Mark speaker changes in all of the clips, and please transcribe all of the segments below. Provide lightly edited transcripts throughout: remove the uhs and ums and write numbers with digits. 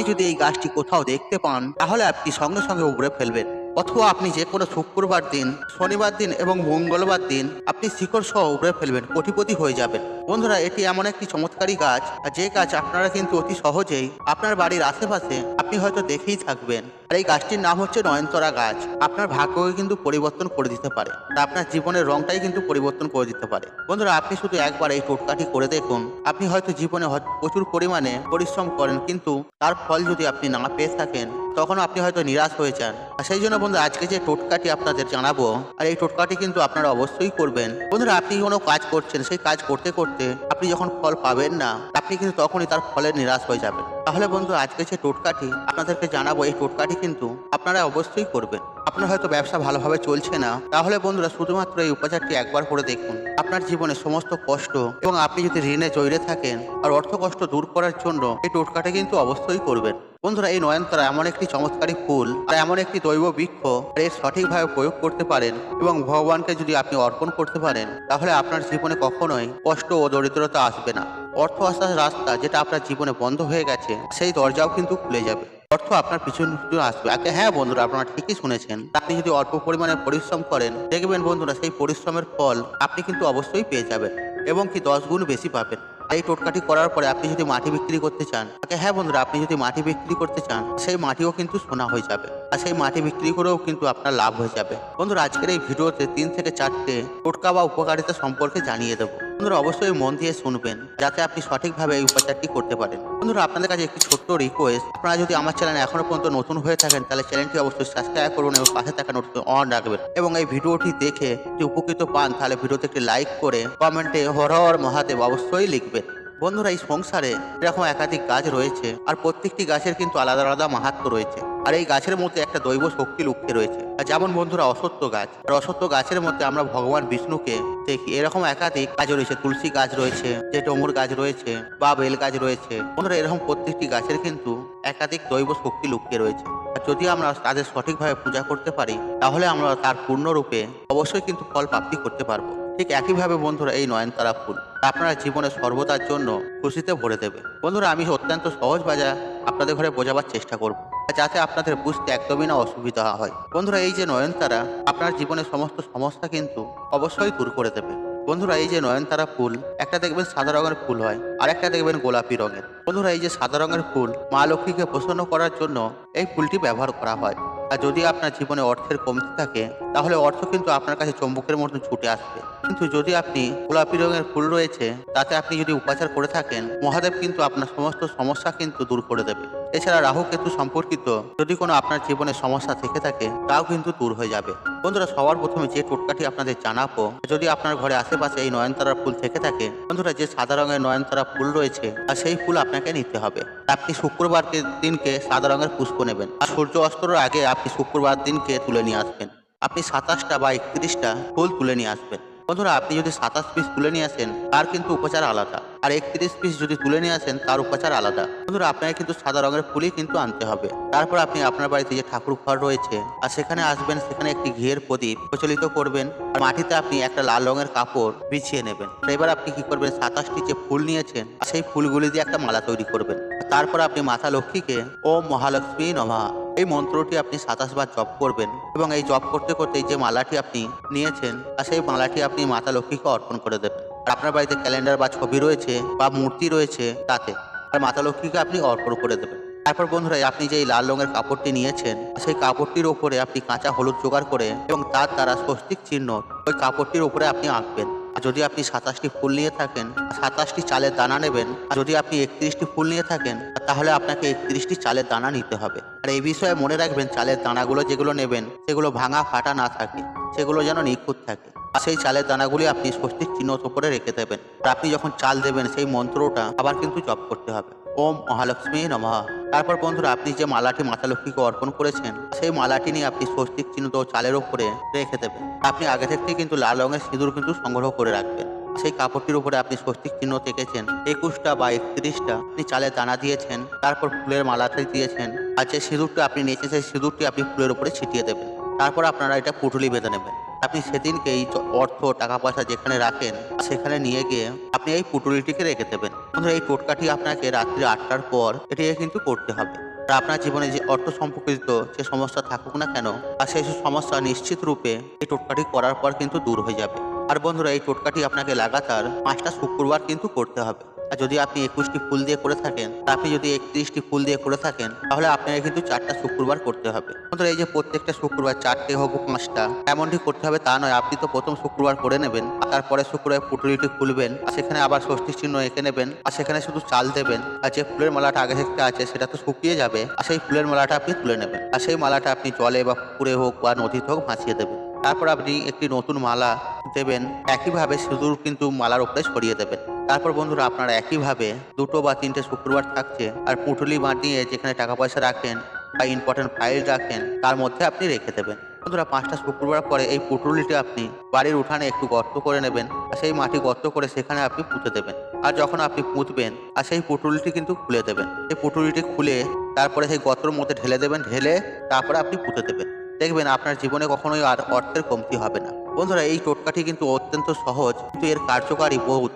Speaker 1: আপনি যদি এই গাছটি কোথাও দেখতে পান তাহলে আপনি সঙ্গে সঙ্গে উপড়ে ফেলবেন। অথবা আপনি যে কোনো শুক্রবার দিন, শনিবার দিন এবং মঙ্গলবার দিন আপনি শিকড় সহ উপড়ে ফেলবেন, কোটিপতি হয়ে যাবেন। বন্ধুরা, এটি এমন একটি চমৎকারী গাছ, আর যে গাছ আপনারা কিন্তু অতি সহজেই আপনার বাড়ির আশেপাশে আপনি হয়তো দেখেই থাকবেন। আর এই গাছটির নাম হচ্ছে নয়নতারা গাছ। আপনার ভাগ্যকে কিন্তু পরিবর্তন করে দিতে পারে, আর আপনার জীবনের রংটাই কিন্তু পরিবর্তন করে দিতে পারে। বন্ধুরা, আপনি শুধু একবার এই টোটকাটি করে দেখুন। আপনি হয়তো জীবনে প্রচুর পরিমাণে পরিশ্রম করেন, কিন্তু তার ফল যদি আপনি না পেয়ে থাকেন তখন আপনি হয়তো নিরাশ হয়ে যান। আর সেই জন্য বন্ধু, আজকে যে টোটকাটি আপনাদের জানাবো, আর এই টোটকাটি কিন্তু আপনারা অবশ্যই করবেন। বন্ধুরা, আপনি কোনো কাজ করছেন, সেই কাজ করতে করতে আপনি যখন ফল পাবেন না, আপনি কিন্তু তখনই তার ফলে নিরাশ হয়ে যাবেন। তাহলে বন্ধু, আজকে যে টোটকাটি আপনাদেরকে জানাবো, এই টোটকাটি কিন্তু আপনারা অবশ্যই করবেন। আপনার হয়তো ব্যবসা ভালোভাবে চলছে না, তাহলে বন্ধুরা শুধুমাত্র এই উপাচারটি একবার করে দেখুন। আপনার জীবনে সমস্ত কষ্ট এবং আপনি যদি ঋণে জড়িয়ে থাকেন আর অর্থ কষ্ট দূর করার জন্য এই টোটকাটি কিন্তু অবশ্যই করবেন। বন্ধুরা, এই নয়নতারা এমন একটি চমৎকারী ফুল আর এমন একটি দৈব বৃক্ষ, এর সঠিকভাবে প্রয়োগ করতে পারেন এবং ভগবানকে যদি আপনি অর্পণ করতে পারেন, তাহলে আপনার জীবনে কখনোই কষ্ট ও দরিদ্রতা আসবে না। অর্থ আসার রাস্তা যেটা আপনার জীবনে বন্ধ হয়ে গেছে, সেই দরজাও কিন্তু খুলে যাবে। অর্থ আপনার পিছনে আসবে। হ্যাঁ বন্ধুরা, আপনারা ঠিকই শুনেছেন। আপনি যদি অল্প পরিমাণে পরিশ্রম করেন, দেখবেন বন্ধুরা সেই পরিশ্রমের ফল আপনি কিন্তু অবশ্যই পেয়ে যাবেন, এবং কি 10 গুণ বেশি পাবেন। এই টোটকাটি করার পরে আপনি যদি মাটি বিক্রি করতে চান, হ্যাঁ বন্ধুরা, আপনি যদি মাটি বিক্রি করতে চান, সেই মাটিও কিন্তু সোনা হয়ে যাবে, আর সেই মাটি বিক্রি করেও কিন্তু আপনার লাভ হয়ে যাবে। বন্ধুরা, আজকের এই ভিডিওতে 3 থেকে 4টে টোটকা বা উপকারিতা সম্পর্কে জানিয়ে দেবো। বন্ধুরা, অবশ্যই মন দিয়ে শুনবেন, যাতে আপনি সঠিকভাবে এই উপাচারটি করতে পারেন। বন্ধুরা, আপনাদের কাছে একটি ছোট্ট রিকোয়েস্ট, আপনারা যদি আমার চ্যানেলে এখনো পর্যন্ত নতুন হয়ে থাকেন, তাহলে চ্যানেলটি অবশ্যই সাবস্ক্রাইব করুন এবং পাশে থাকা নোটিফিকেশন অন রাখবেন। এবং এই ভিডিওটি দেখে যদি উপকৃত পান, তাহলে ভিডিওতে একটি লাইক করে কমেন্টে হর হর মহাদেব অবশ্যই লিখবেন। বন্ধুরা, এই সংসারে এরকম একাধিক গাছ রয়েছে, আর প্রত্যেকটি গাছের কিন্তু আলাদা আলাদা মাহাত্ম্য রয়েছে। আর এই গাছের মধ্যে একটা দৈব শক্তি লুকিয়ে রয়েছে। আর যেমন বন্ধুরা, অশ্বত্থ গাছ, আর অশ্বত্থ গাছের মধ্যে আমরা ভগবান বিষ্ণুকে দেখি। এরকম একাধিক গাছ রয়েছে, তুলসী গাছ রয়েছে, যে ডমুর গাছ রয়েছে বা বেল গাছ রয়েছে। বন্ধুরা, এরকম প্রত্যেকটি গাছের কিন্তু একাধিক দৈব শক্তি লুকিয়ে রয়েছে। আর যদি আমরা তাদের সঠিকভাবে পূজা করতে পারি, তাহলে আমরা তার পূর্ণরূপে অবশ্যই কিন্তু ফল প্রাপ্তি করতে পারবো। ঠিক একইভাবে বন্ধুরা, এই নয়নতারা ফুল আপনার জীবনে সর্বদার জন্য খুশিতে ভরে দেবে। বন্ধুরা, আমি অত্যন্ত সহজ ভাষায় আপনাদের ঘরে বোঝাবার চেষ্টা করব, যাতে আপনাদের বুঝতে একদমই না অসুবিধা হয়। বন্ধুরা, এই যে নয়নতারা আপনার জীবনের সমস্ত সমস্যা কিন্তু অবশ্যই দূর করে দেবে। বন্ধুরা, এই যে নয়নতারা ফুল, একটা দেখবেন সাদা রঙের ফুল হয়, আর একটা দেখবেন গোলাপি রঙের। বন্ধুরা, এই যে সাদা রঙের ফুল মা লক্ষ্মীকে প্রসন্ন করার জন্য এই ফুলটি ব্যবহার করা হয়। আর যদি আপনার জীবনে অর্থের কমতি থাকে, তাহলে অর্থ কিন্তু আপনার কাছে চম্বুকের মতো ছুটে আসবে। কিন্তু যদি আপনি গোলাপি রঙের ফুল রয়েছে, তাতে আপনি যদি উপাচার করে থাকেন, মহাদেব কিন্তু আপনার সমস্ত সমস্যা কিন্তু দূর করে দেবে। এছাড়া রাহু কেতু সম্পর্কিত যদি কোনো আপনার জীবনে সমস্যা থেকে থাকে, তাও কিন্তু দূর হয়ে যাবে। বন্ধুরা, সবার প্রথমে যে টোটকাটি আপনাদের জানাবো, যদি আপনার ঘরে আশেপাশে এই নয়নতারা ফুল থেকে থাকে, বন্ধুরা, যে সাদা রঙের নয়নতারা ফুল রয়েছে, আর সেই ফুল আপনাকে নিতে হবে। আপনি শুক্রবার দিনকে সাদা রঙের পুষ্প নেবেন, আর সূর্য অস্তরের আগে আপনি শুক্রবার দিনকে তুলে নিয়ে আসবেন। আপনি 27টা বা 31টা ফুল তুলে নিয়ে আসবেন। বন্ধুরা, আপনি যদি 27 পিস তুলে নিয়ে আসেন, তার কিন্তু উপচার আলাদা, আর 31 পিস যদি তুলে নিয়ে আসেন, তার উপচার আলাদা। বন্ধুরা, আপনাকে কিন্তু সাদা রঙের ফুলই কিন্তু আনতে হবে। তারপর আপনি আপনার বাড়িতে যে ঠাকুর ঘর রয়েছে, আর সেখানে আসবেন, সেখানে একটি ঘিয়ের প্রদীপ প্রচলিত করবেন, আর মাটিতে আপনি একটা লাল রঙের কাপড় বিছিয়ে নেবেন। এবার আপনি কি করবেন, 27টি যে ফুল নিয়েছেন, সেই ফুলগুলি দিয়ে একটা মালা তৈরি করবেন। তারপর আপনি মাতা লক্ষ্মীকে ওম মহালক্ষ্মী নমঃ এই মন্ত্রটি আপনি 27 বার জপ করবেন, এবং এই জপ করতে করতে যে মালাটি আপনি নিয়েছেন, আর সেই মালাটি আপনি মাতা লক্ষ্মীকে অর্পণ করে দেবেন। আর আপনার বাড়িতে ক্যালেন্ডার বা ছবি রয়েছে বা মূর্তি রয়েছে, তাতে আর মাতা লক্ষ্মীকে আপনি অর্পণ করে দেবেন। তারপর বন্ধুরা, আপনি যে লাল রঙের কাপড়টি নিয়েছেন, সেই কাপড়টির উপরে আপনি কাঁচা হলুদ জোগাড় করে এবং তার দ্বারা স্বস্তিক চিহ্ন ওই কাপড়টির উপরে আপনি আঁকবেন। আর যদি আপনি 27টি ফুল নিয়ে থাকেন, 27টি চালের দানা নেবেন। আর যদি আপনি 31টি ফুল নিয়ে থাকেন, তাহলে আপনাকে 31টি চালের দানা নিতে হবে। আর এই বিষয়ে মনে রাখবেন, চালের দানাগুলো যেগুলো নেবেন, সেগুলো ভাঙা ফাটা না থাকে, সেগুলো যেন নিখুঁত থাকে। আর সেই চালের দানাগুলি আপনি স্বস্তিক চিহ্ন উপরে রেখে দেবেন। আর আপনি যখন চাল দেবেন, সেই মন্ত্রটা আবার কিন্তু জপ করতে হবে, ওম মহালক্ষ্মী নমঃ। তারপর বন্ধুরা, আপনি যে মালাটি মাতা লক্ষ্মীকে অর্পণ করেছেন, সেই মালাটি নিয়ে আপনি স্বস্তিক চিহ্ন চালের উপরে রেখে দেবেন। আপনি আগে থেকে কিন্তু লাল রঙের সিঁদুর কিন্তু সংগ্রহ করে রাখবেন। সেই কাপড়টির উপরে আপনি স্বস্তিক চিহ্ন দেখেছেন, 21টা বা 31টা আপনি চালের দানা দিয়েছেন। তারপর ফুলের মালাটি দিয়েছেন, আর যে সিঁদুরটা আপনি নিয়েছেন, সেই সিঁদুরটি আপনি ফুলের উপরে ছিটিয়ে দেবেন। তারপর আপনারা এটা পুঁটুলি বেঁধে নেবেন। আপনি সেদিনকে এই অর্থ টাকা পয়সা যেখানে রাখেন, সেখানে নিয়ে গিয়ে আপনি এই পুঁটুলিটিকে রেখে দেবেন। বন্ধুরা, এই টোটকাটি আপনাকে রাত্রি 8টার পর এটিকে কিন্তু করতে হবে। আর আপনার জীবনে যে অর্থ সম্পর্কিত যে সমস্যা থাকুক না কেন, আর সেই সমস্যা নিশ্চিত রূপে এই টোটকাটি করার পর কিন্তু দূর হয়ে যাবে। আর বন্ধুরা, এই টোটকাটি আপনাকে লাগাতার 5টা শুক্রবার কিন্তু করতে হবে। আর যদি আপনি 21টি ফুল দিয়ে করে থাকেন, আপনি যদি 31টি ফুল দিয়ে করে থাকেন, তাহলে আপনাকে কিন্তু 4টা শুক্রবার করতে হবে। বন্ধুরা, এই যে প্রত্যেকটা শুক্রবার 4টে হোক 5টা এমনটি করতে হবে তা নয়। আপনি তো প্রথম শুক্রবার করে নেবেন, আর তারপরে শুক্রবার পুটুলিটি খুলবেন, আর সেখানে আবার ষষ্ঠী চিহ্ন এঁকে নেবেন, আর সেখানে শুধু চাল দেবেন। আর যে ফুলের মালাটা আগে থেকে আছে সেটা তো শুকিয়ে যাবে, আর সেই ফুলের মালাটা আপনি তুলে নেবেন, আর সেই মালাটা আপনি জলে বা পুকুরে হোক বা নদীতে হোক ভাসিয়ে দেবেন। তারপর আপনি একটি নতুন মালা দেবেন, একইভাবে সিঁদুর কিন্তু মালার উপরে ছড়িয়ে দেবেন। তারপর বন্ধুরা, আপনারা একইভাবে 2টো বা 3টে শুক্রবার থাকছে, আর পুঁটুলি বানিয়ে যেখানে টাকা পয়সা রাখেন বা ইম্পর্টেন্ট ফাইল রাখেন তার মধ্যে আপনি রেখে দেবেন। বন্ধুরা, 5টা শুক্রবার পরে এই পুঁটুলিটি আপনি বাড়ির উঠানে একটু গর্ত করে নেবেন, আর সেই মাটি গর্ত করে সেখানে আপনি পুঁতে দেবেন। আর যখন আপনি পুঁতবেন, আর সেই পুঁটুলিটি কিন্তু খুলে দেবেন। এই পুঁটুলিটি খুলে তারপরে সেই গর্তের মধ্যে ঢেলে দেবেন, ঢেলে তারপরে আপনি পুঁতে দেবেন। দেখবেন আপনার জীবনে কখনোই আর অর্থের কমতি হবে না। বন্ধুরা, এই টোটকাটি কিন্তু অত্যন্ত সহজ, কিন্তু এর কার্যকারী বহুত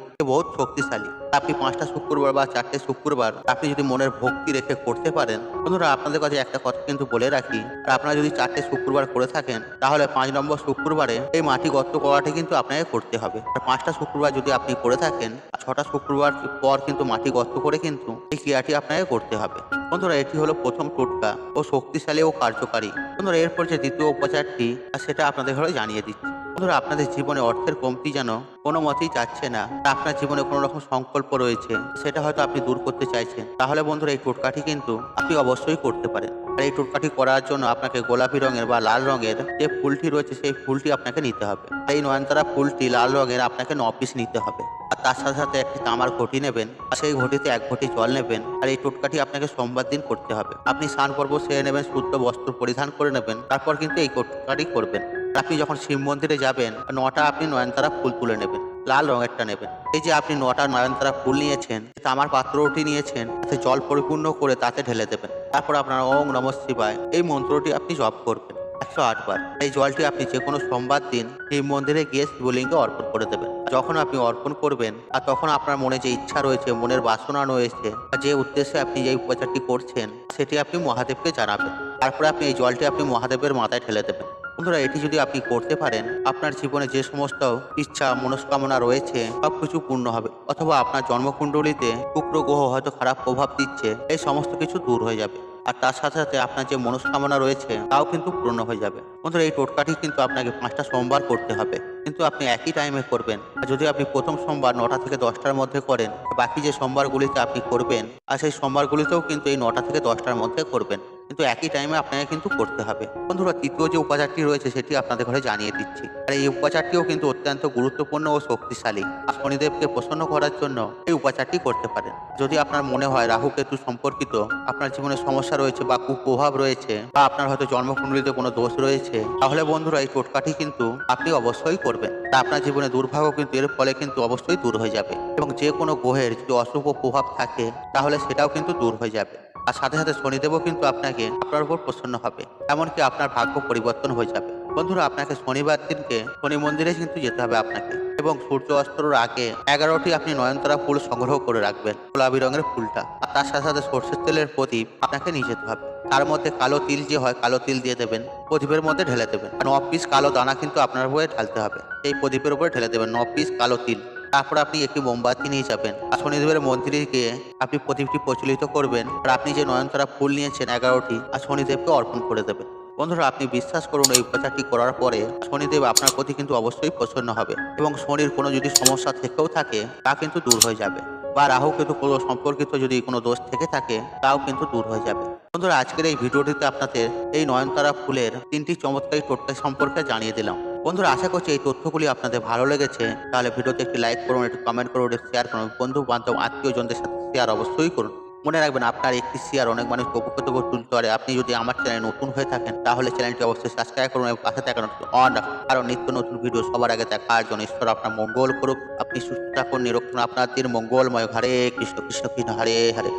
Speaker 1: শক্তিশালী। আপনি 5টা শুক্রবার বা 4টে শুক্রবার আপনি যদি মনের ভক্তি রেখে করতে পারেন, বন্ধুরা আপনাদের কাছে একটা কথা কিন্তু বলে রাখি, আর আপনারা যদি 4টে শুক্রবার করে থাকেন, তাহলে 5 নম্বর শুক্রবারে এই মাটি গর্ত করাটি কিন্তু আপনাকে করতে হবে। আর 5টা শুক্রবার যদি আপনি করে থাকেন, 6টা শুক্রবার পর কিন্তু মাটি গর্ত করে কিন্তু এই ক্রিয়াটি আপনাকে করতে হবে। বন্ধুরা, এটি হলো প্রথম টোটকা ও শক্তিশালী ও কার্যকারী। বন্ধুরা, এরপর যে দ্বিতীয় উপচারটি সেটা আপনাদের ঘরে জানিয়ে দিচ্ছি। বন্ধুরা, আপনাদের জীবনে অর্থের কমতি যেন কোনো মতেই যাচ্ছে না, আপনার জীবনে কোনো রকম সংকল্প রয়েছে, সেটা হয়তো আপনি দূর করতে চাইছেন, তাহলে বন্ধুরা এই টোটকাটি কিন্তু আপনি অবশ্যই করতে পারেন। আর এই টোটকাটি করার জন্য আপনাকে গোলাপি রঙের বা লাল রঙের যে ফুলটি রয়েছে সেই ফুলটি আপনাকে নিতে হবে। এই নয়নতারা ফুলটি লাল রঙের আপনাকে 9 পিস নিতে হবে। আর তার সাথে সাথে একটি তামার ঘটি নেবেন, আর সেই ঘটিতে 1 ঘটি জল নেবেন। আর এই টোটকাটি আপনাকে সোমবার দিন করতে হবে। আপনি স্নান পর্ব সেরে নেবেন, শুদ্ধ বস্ত্র পরিধান করে নেবেন, তারপর কিন্তু এই টোটকাটি করবেন। আপনি যখন শিব মন্দিরে যাবেন, 9টা আপনি নয়নতারা ফুল তুলে নেবেন, লাল রঙেরটা নেবেন। এই যে আপনি 9টা নয়নতারা ফুল নিয়েছেন, তামার পাত্রটি নিয়েছেন, তাতে জল পরিপূর্ণ করে তাতে ঢেলে দেবেন। তারপর আপনার ওম নমঃ শিবায় এই মন্ত্রটি আপনি জপ করবেন 108 বার। এই জলটি আপনি যে কোনো সোমবার দিন শিব মন্দিরে গিয়ে শিবলিঙ্গে অর্পণ করে দেবেন। যখন আপনি অর্পণ করবেন, আর তখন আপনার মনে যে ইচ্ছা রয়েছে, মনের বাসনা রয়েছে, আর যে উদ্দেশ্যে আপনি যে উপচারটি করছেন সেটি আপনি মহাদেবকে জানাবেন। তারপরে আপনি এই জলটি আপনি মহাদেবের মাথায় ঢেলে দেবেন। বন্ধুরা, এটি যদি আপনি করতে পারেন, আপনার জীবনে যে সমস্ত ইচ্ছা মনস্কামনা রয়েছে সবকিছু পূর্ণ হবে। অথবা আপনার জন্মকুণ্ডলিতে শুক্র গ্রহ হয়তো খারাপ প্রভাব দিচ্ছে, এই সমস্ত কিছু দূর হয়ে যাবে। আর তার সাথে সাথে আপনার যে মনস্কামনা রয়েছে তাও কিন্তু পূর্ণ হয়ে যাবে। বন্ধুরা, এই টোটকাটি কিন্তু আপনাকে 5টা সোমবার করতে হবে, কিন্তু আপনি একই টাইমে করবেন। আর যদি আপনি প্রথম সোমবার 9টা থেকে 10টার মধ্যে করেন, বাকি যে সোমবারগুলিতে আপনি করবেন, আর সেই সোমবারগুলিতেও কিন্তু এই 9টা থেকে 10টার মধ্যে করবেন, কিন্তু একই টাইমে আপনাকে কিন্তু করতে হবে। বন্ধুরা, তৃতীয় যে উপাচারটি রয়েছে সেটি আপনাদের ঘরে জানিয়ে দিচ্ছি। আর এই উপাচারটিও কিন্তু অত্যন্ত গুরুত্বপূর্ণ ও শক্তিশালী। আর শনিদেবকে প্রসন্ন করার জন্য এই উপাচারটি করতে পারেন। যদি আপনার মনে হয় রাহু কেতু সম্পর্কিত আপনার জীবনে সমস্যা রয়েছে বা কুপ্রভাব রয়েছে, বা আপনার হয়তো জন্মকুণ্ডলিতে কোনো দোষ রয়েছে, তাহলে বন্ধুরা এই টোটকাটি কিন্তু আপনি অবশ্যই করবেন। তা আপনার জীবনে দুর্ভাগ্য কিন্তু এর ফলে কিন্তু অবশ্যই দূর হয়ে যাবে, এবং যে কোনো গ্রহের যদি অশুভ প্রভাব থাকে তাহলে সেটাও কিন্তু দূর হয়ে যাবে। আর সাথে সাথে শনিদেবও কিন্তু আপনাকে আপনার উপর প্রসন্ন হবে, এমনকি আপনার ভাগ্য পরিবর্তন হয়ে যাবে। বন্ধুরা, আপনাকে শনিবার দিনকে শনি মন্দিরে কিন্তু যেতে হবে আপনাকে, এবং সূর্য অস্তর আগে 11টি আপনি নয়নতারা ফুল সংগ্রহ করে রাখবেন, গোলাপি রঙের ফুলটা। আর তার সাথে সাথে সর্ষের তেলের প্রদীপ আপনাকে নিয়ে যেতে হবে। তার মধ্যে কালো তিল যে হয়, কালো তিল দিয়ে দেবেন, প্রদীপের মধ্যে ঢেলে দেবেন। আর 9 পিস কালো দানা কিন্তু আপনার উপরে ঢালতে হবে, এই প্রদীপের উপরে ঢেলে দেবেন 9 পিস কালো তিল। তারপর আপনি একটি মোমবাতি নিয়ে যাবেন, আর শনিদেবের মন্দিরে গিয়ে আপনি প্রদীপটি প্রচলিত করবেন। আর আপনি যে নয়নতারা ফুল নিয়েছেন 11টি, আর শনিদেবকে অর্পণ করে দেবেন। বন্ধুরা, আপনি বিশ্বাস করুন, এই উপচারটি করার পরে শনিদেব আপনার প্রতি কিন্তু অবশ্যই প্রসন্ন হবে, এবং শনির কোনো যদি সমস্যা থেকেও থাকে তা কিন্তু দূর হয়ে যাবে, বা রাহু কেতু কোনো সম্পর্কিত যদি কোনো দোষ থেকে থাকে তাও কিন্তু দূর হয়ে যাবে। বন্ধুরা, আজকের এই ভিডিওটিতে আপনাদের এই নয়নতারা ফুলের 3টি চমৎকারী টোটকা সম্পর্কে জানিয়ে দিলাম। বন্ধুরা, আশা করছি এই তথ্যগুলি আপনাদের ভালো লেগেছে। তাহলে ভিডিওতে একটি লাইক করুন, একটু কমেন্ট করুন, একটু শেয়ার করুন, বন্ধু বান্ধব আত্মীয়জনদের সাথে শেয়ার অবশ্যই করুন। মনে রাখবেন, আপনার একটি শেয়ার অনেক মানুষ উপকৃত করে তুলতে পারে। আপনি যদি আমার চ্যানেলে নতুন হয়ে থাকেন তাহলে চ্যানেলটি অবশ্যই সাবস্ক্রাইব করুন এবং পাশে থাকা অন রাখুন, কারণ নিত্য নতুন ভিডিও সবার আগে দেখার জন্য। ঈশ্বর আপনার মঙ্গল করুক, আপনি সুস্থ থাকুন, নিরক্ষণ আপনার দিন মঙ্গলময়। হরে কৃষ্ণ কৃষ্ণ কৃষ্ণ হরে হরে।